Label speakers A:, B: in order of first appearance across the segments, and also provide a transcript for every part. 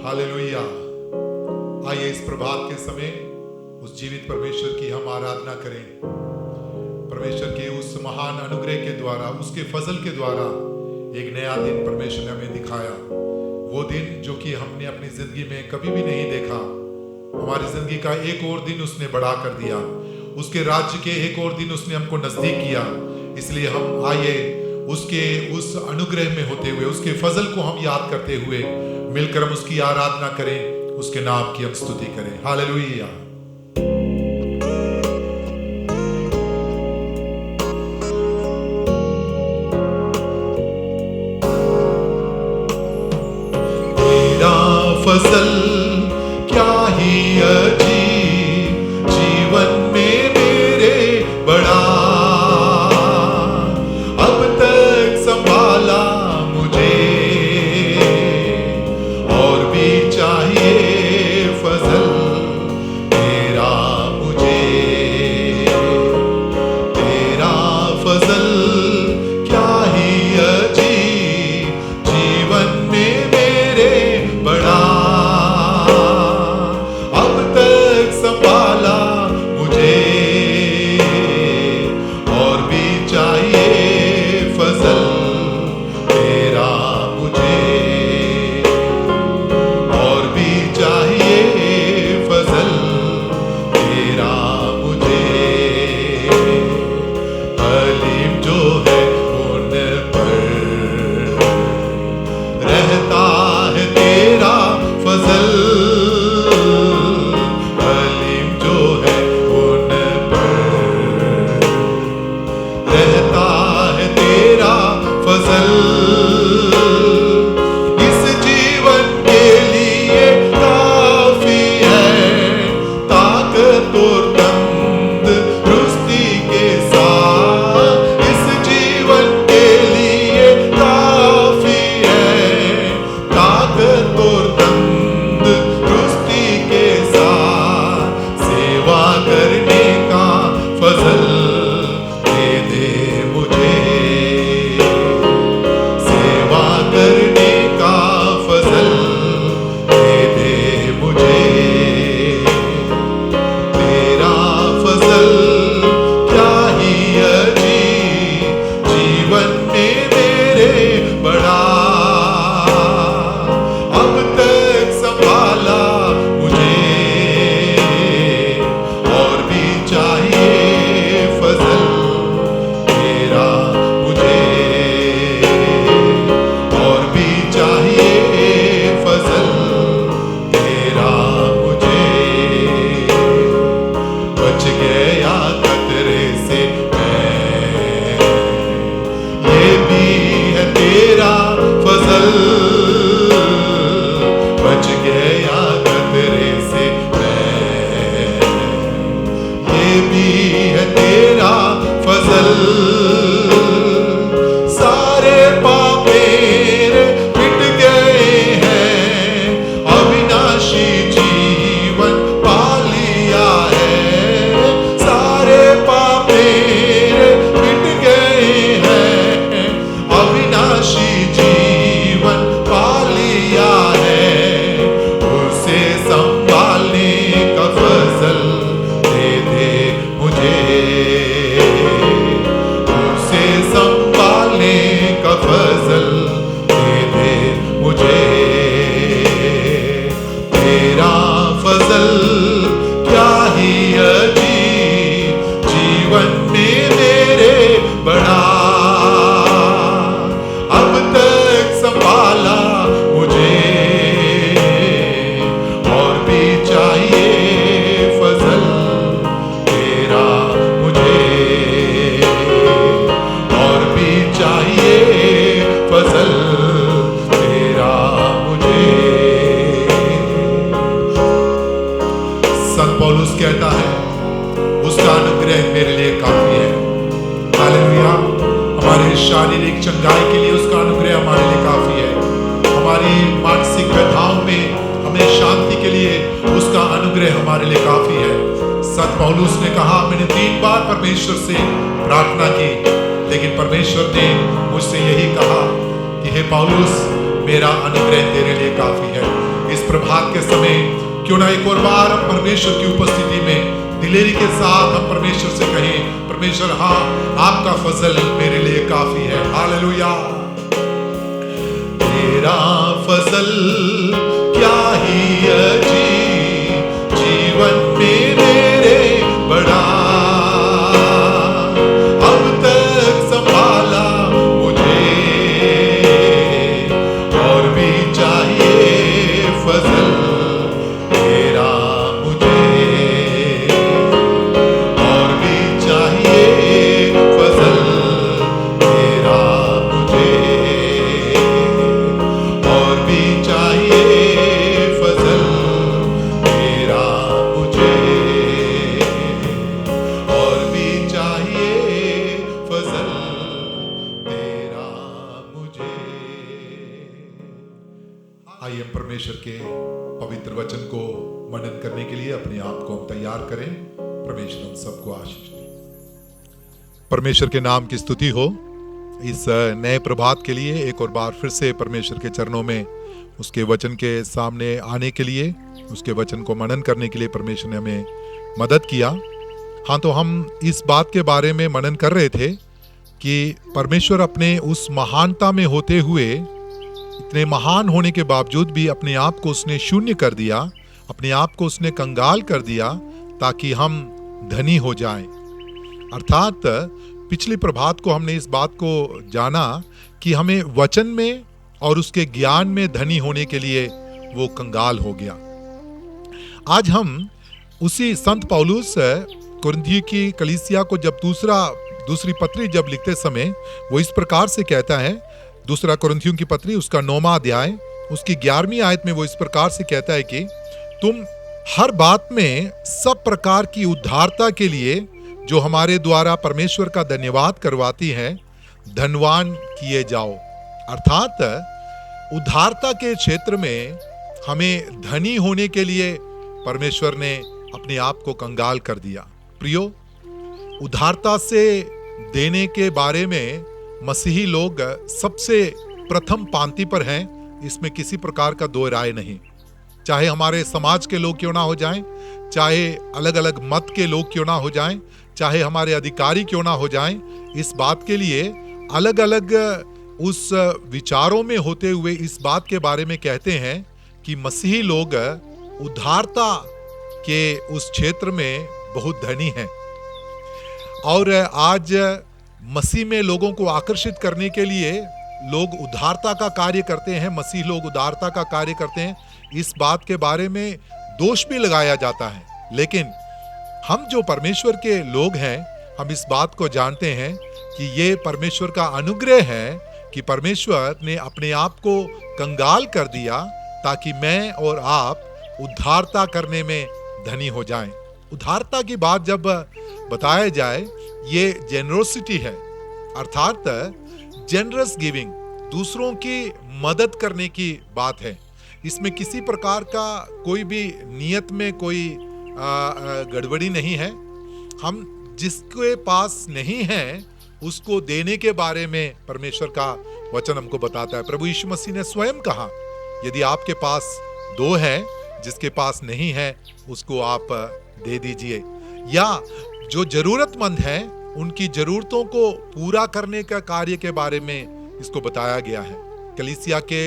A: Hallelujah. आइए इस प्रभात के समय उस जीवित परमेश्वर की हम आराधना करें। परमेश्वर के उस महान अनुग्रह के द्वारा, उसके फजल के द्वारा एक नया दिन परमेश्वर ने हमें दिखाया। वो दिन जो कि हमने अपनी जिंदगी में कभी भी नहीं देखा। हमारी जिंदगी का एक और दिन उसने बढ़ा कर दिया। उसके राज्य के एक और दिन उसने हमको नजदीक किया। इसलिए हम आइए उसके उस अनुग्रह में होते हुए, उसके फजल को हम याद करते हुए मिलकर हम उसकी आराधना करें, उसके नाम की हम स्तुति करें। हालेलुया। तेरा फजल क्या ही अजीब जीवन में मेरे बड़ा, अब तक संभाला मुझे, और भी चाहिए फजल तेरा मुझे। तेरा फजल क्या ही अजीब जीवन में मेरे बड़ा, अब तक संभाला मुझे, और भी चाहिए फजल तेरा मुझे, और भी चाहिए फजल तेरा मुझे। हलीम जो है उन पर रहता है तेरा फजल, हलीम जो है उन पर रहता है तेरा फजल। इस जीवन के लिए काफी है ताकत और तंदुरुस्ती के साथ। इस जीवन के लिए काफी है ताकत और तंदुरुस्ती के साथ। सेवा करने का फजल दे दे मुझे, सेवा करने का फजल दे दे मुझे। तेरा फजल क्या ही अजीब जीवन में मेरे बड़ा, अब तक संभाला मुझे, और भी चाहिए फजल तेरा मुझे, और भी चाहिए फजल तेरा मुझे। बच गया खतरे से मैं, ये भी है तेरा फजल। बच गया खतरे से मैं, ये भी है तेरा फजल। सारे पाप मेरे मिट गए हैं, अविनाशी जीवन पा लिया है। सारे पाप मेरे मिट गए हैं, अविनाशी जीवन पा लिया है। उसे संभालने का फजल दे दे मुझे, उसे संभालने का फजल दे दे मुझे। तेरा फजल क्या ही अजीब जीवन में मेरे बड़ा, अब तक संभाला मुझे, और भी चाहिए फजल तेरा मुझे, और भी चाहिए फजल तेरा मुझे। संत पौलुस कहता है उसका अनुग्रह मेरे लिए काफी है। हालेलुया। हमारे शारीरिक चंगाई के लिए उसका अनुग्रह हमारे लिए काफी है। हमारी मानसिक व्यथाओं में हमें शांति के लिए उसका अनुग्रह हमारे लिए काफी है। संत पौलुस ने कहा, मैंने 3 बार परमेश्वर से प्रार्थना की, लेकिन परमेश्वर ने मुझसे यही कहा कि हे पौलुस, मेरा अनुग्रह तेरे लिए काफी है। इस प्रभात के समय क्यों ना एक और बार हम परमेश्वर की उपस्थिति में दिलेरी के साथ हम परमेश्वर से कहें, परमेश्वर हाँ, आपका फजल मेरे लिए काफी है। हालेलुया। तेरा फजल क्या ही अजीब जीवन में मेरे बड़ा, अब तक संभाला मुझे, और भी चाहिए फजल तेरा मुझे, और भी चाहिए फजल तेरा मुझे, और भी चाहिए फजल तेरा मुझे, और भी चाहिए फजल तेरा मुझे। आइए हम परमेश्वर के पवित्र वचन को मनन करने के लिए अपने आप को हम तैयार करें। परमेश्वर हम सबको आशीष दे। परमेश्वर के नाम की स्तुति हो। इस नए प्रभात के लिए एक और बार फिर से परमेश्वर के चरणों में उसके वचन के सामने आने के लिए, उसके वचन को मनन करने के लिए परमेश्वर ने हमें मदद किया। हाँ, तो हम इस बात के बारे में मनन कर रहे थे कि परमेश्वर अपने उस महानता में होते हुए, इतने महान होने के बावजूद भी अपने आप को उसने शून्य कर दिया, अपने आप को उसने कंगाल कर दिया ताकि हम धनी हो जाएं। अर्थात पिछली प्रभात को हमने इस बात को जाना कि हमें वचन में और उसके ज्ञान में धनी होने के लिए वो कंगाल हो गया। आज हम उसी संत पौलुस कुरिन्थियों की कलीसिया को जब दूसरी पत्री जब लिखते समय वो इस प्रकार से कहता है, दूसरा कुरिन्थियों की पत्री उसका 9वां अध्याय उसकी 11वीं आयत में वो इस प्रकार से कहता है कि तुम हर बात में सब प्रकार की उद्धारता के लिए जो हमारे द्वारा परमेश्वर का धन्यवाद करवाती है, धनवान किए जाओ। अर्थात उद्धारता के क्षेत्र में हमें धनी होने के लिए परमेश्वर ने अपने आप को कंगाल कर दिया। प्रियो, उद्धारता से देने के बारे में मसीही लोग सबसे प्रथम पांति पर हैं, इसमें किसी प्रकार का दो राय नहीं। चाहे हमारे समाज के लोग क्यों ना हो जाएं, चाहे अलग अलग मत के लोग क्यों ना हो जाएं, चाहे हमारे अधिकारी क्यों ना हो जाएं, इस बात के लिए अलग अलग उस विचारों में होते हुए इस बात के बारे में कहते हैं कि मसीही लोग उद्धारता के उस क्षेत्र में बहुत धनी हैं। और आज मसीह में लोगों को आकर्षित करने के लिए लोग उद्धारता का कार्य करते हैं, मसीह लोग उद्धारता का कार्य करते हैं। इस बात के बारे में दोष भी लगाया जाता है, लेकिन हम जो परमेश्वर के लोग हैं, हम इस बात को जानते हैं कि ये परमेश्वर का अनुग्रह है कि परमेश्वर ने अपने आप को कंगाल कर दिया ताकि मैं और आप उद्धारता करने में धनी हो जाएं। उद्धारता की बात जब बताया जाए, ये जेनरोसिटी है, अर्थात जेनरस गिविंग, दूसरों की मदद करने की बात है। इसमें किसी प्रकार का कोई भी नियत में कोई गड़बड़ी नहीं है। हम जिसके पास नहीं है उसको देने के बारे में परमेश्वर का वचन हमको बताता है। प्रभु यीशु मसीह ने स्वयं कहा, यदि आपके पास दो है, जिसके पास नहीं है उसको आप दे दीजिए। या जो जरूरतमंद हैं उनकी जरूरतों को पूरा करने का कार्य के बारे में इसको बताया गया है। कलीसिया के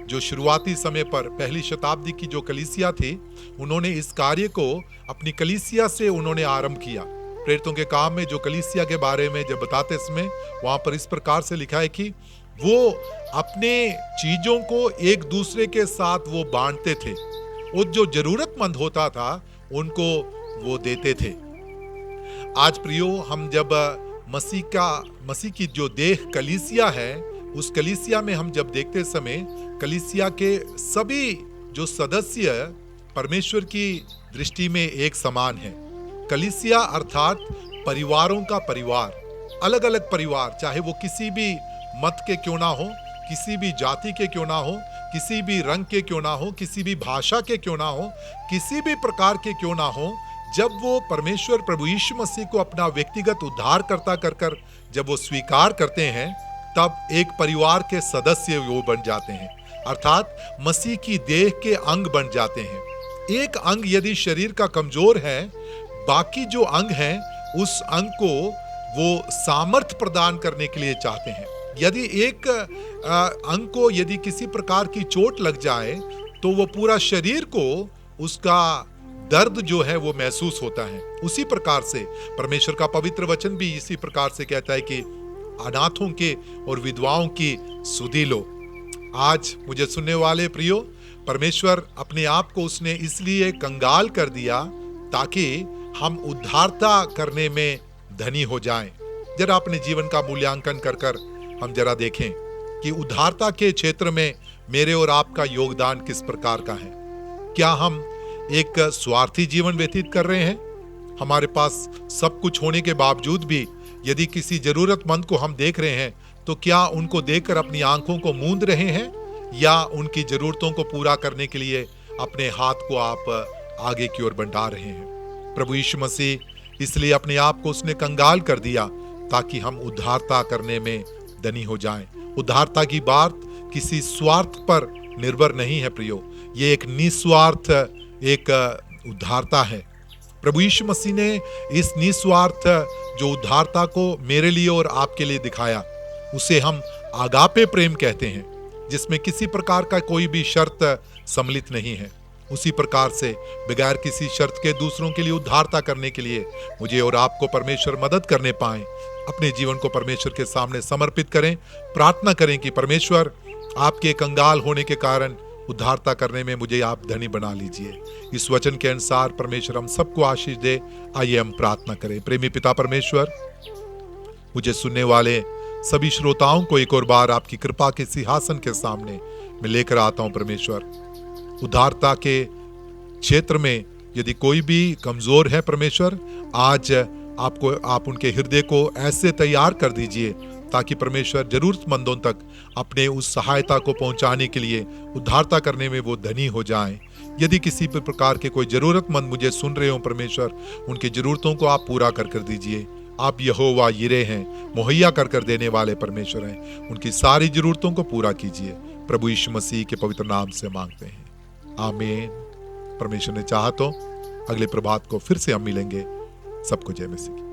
A: जो शुरुआती समय पर पहली शताब्दी की जो कलीसिया थी, उन्होंने इस कार्य को अपनी कलीसिया से उन्होंने आरंभ किया। प्रेरितों के काम में जो कलीसिया के बारे में जब बताते समय वहां पर इस प्रकार से लिखा है कि वो अपने चीजों को एक दूसरे के साथ वो बांटते थे, और जो जरूरतमंद होता था उनको वो देते थे। आज प्रियो, हम जब मसीह की जो देह कलीसिया है, उस कलीसिया में हम जब देखते समय कलीसिया के सभी जो सदस्य परमेश्वर की दृष्टि में एक समान है। कलीसिया अर्थात परिवारों का परिवार, अलग अलग परिवार, चाहे वो किसी भी मत के क्यों ना हो, किसी भी जाति के क्यों ना हो, किसी भी रंग के क्यों ना हो, किसी भी भाषा के क्यों ना हो, किसी भी प्रकार के क्यों ना हो, जब वो परमेश्वर प्रभु यीशु मसीह को अपना व्यक्तिगत उद्धारकर्ता कर जब वो स्वीकार करते हैं, तब एक परिवार के सदस्य वो बन जाते हैं। अर्थात मसीह की देह के अंग बन जाते हैं। एक अंग यदि शरीर का कमजोर है, बाकी जो अंग हैं उस अंग को वो सामर्थ्य प्रदान करने के लिए चाहते हैं। यदि एक अंग को यदि किसी प्रकार की चोट लग जाए तो वो पूरा शरीर को उसका दर्द जो है वो महसूस होता है। उसी प्रकार से परमेश्वर का पवित्र वचन भी इसी प्रकार से कहता है कि अनाथों के और विधवाओं की सुधि लो। आज मुझे सुनने वाले प्रियो, परमेश्वर अपने आप को उसने इसलिए कंगाल कर दिया ताकि हम उद्धारता करने में धनी हो जाएं। जरा अपने जीवन का मूल्यांकन कर हम जरा देखें कि उद्धारता के क्षेत्र में मेरे और आपका योगदान किस प्रकार का है। क्या हम एक स्वार्थी जीवन व्यतीत कर रहे हैं? हमारे पास सब कुछ होने के बावजूद भी यदि किसी जरूरतमंद को हम देख रहे हैं तो क्या उनको देखकर अपनी आंखों को मूंद रहे हैं, या उनकी जरूरतों को पूरा करने के लिए अपने हाथ को आप आगे की ओर बढ़ा रहे हैं? प्रभु यीशु मसीह इसलिए अपने आप को उसने कंगाल कर दिया ताकि हम उद्धारता करने में धनी हो जाएं। उद्धारता की बात किसी स्वार्थ पर निर्भर नहीं है प्रियो, ये एक निस्वार्थ एक उद्धारता है। प्रभु यीशु मसीह ने इस निस्वार्थ जो उद्धारता को मेरे लिए और आपके लिए दिखाया, उसे हम आगापे प्रेम कहते हैं, जिसमें किसी प्रकार का कोई भी शर्त सम्मिलित नहीं है। उसी प्रकार से बगैर किसी शर्त के दूसरों के लिए उद्धारता करने के लिए मुझे और आपको परमेश्वर मदद करने पाए। अपने जीवन को परमेश्वर के सामने समर्पित करें, प्रार्थना करें कि परमेश्वर आपके कंगाल होने के कारण उद्धारता करने में मुझे आप धनी बना लीजिए। इस वचन के अनुसार परमेश्वर हम सबको आशीष दे। आइए हम प्रार्थना करें। प्रेमी पिता परमेश्वर, मुझे सुनने वाले सभी श्रोताओं को एक और बार आपकी कृपा के सिंहासन के सामने मैं लेकर आता हूं। परमेश्वर, उद्धारता के क्षेत्र में यदि कोई भी कमजोर है परमेश्वर, आज आप उनके हृदय को ऐसे तैयार कर दीजिए ताकि परमेश्वर जरूरतमंदों तक अपने उस सहायता को पहुंचाने के लिए उद्धारता करने में वो धनी हो जाएं। यदि किसी भी प्रकार के कोई जरूरतमंद मुझे सुन रहे हो परमेश्वर, उनकी जरूरतों को आप पूरा कर दीजिए। आप यहोवा यिरे हैं, मुहैया कर देने वाले परमेश्वर हैं। उनकी सारी जरूरतों को पूरा कीजिए। प्रभु यीशु मसीह के पवित्र नाम से मांगते हैं, आमीन। परमेश्वर ने चाहा तो अगले प्रभात को फिर से हम मिलेंगे। सबको जय मसीह।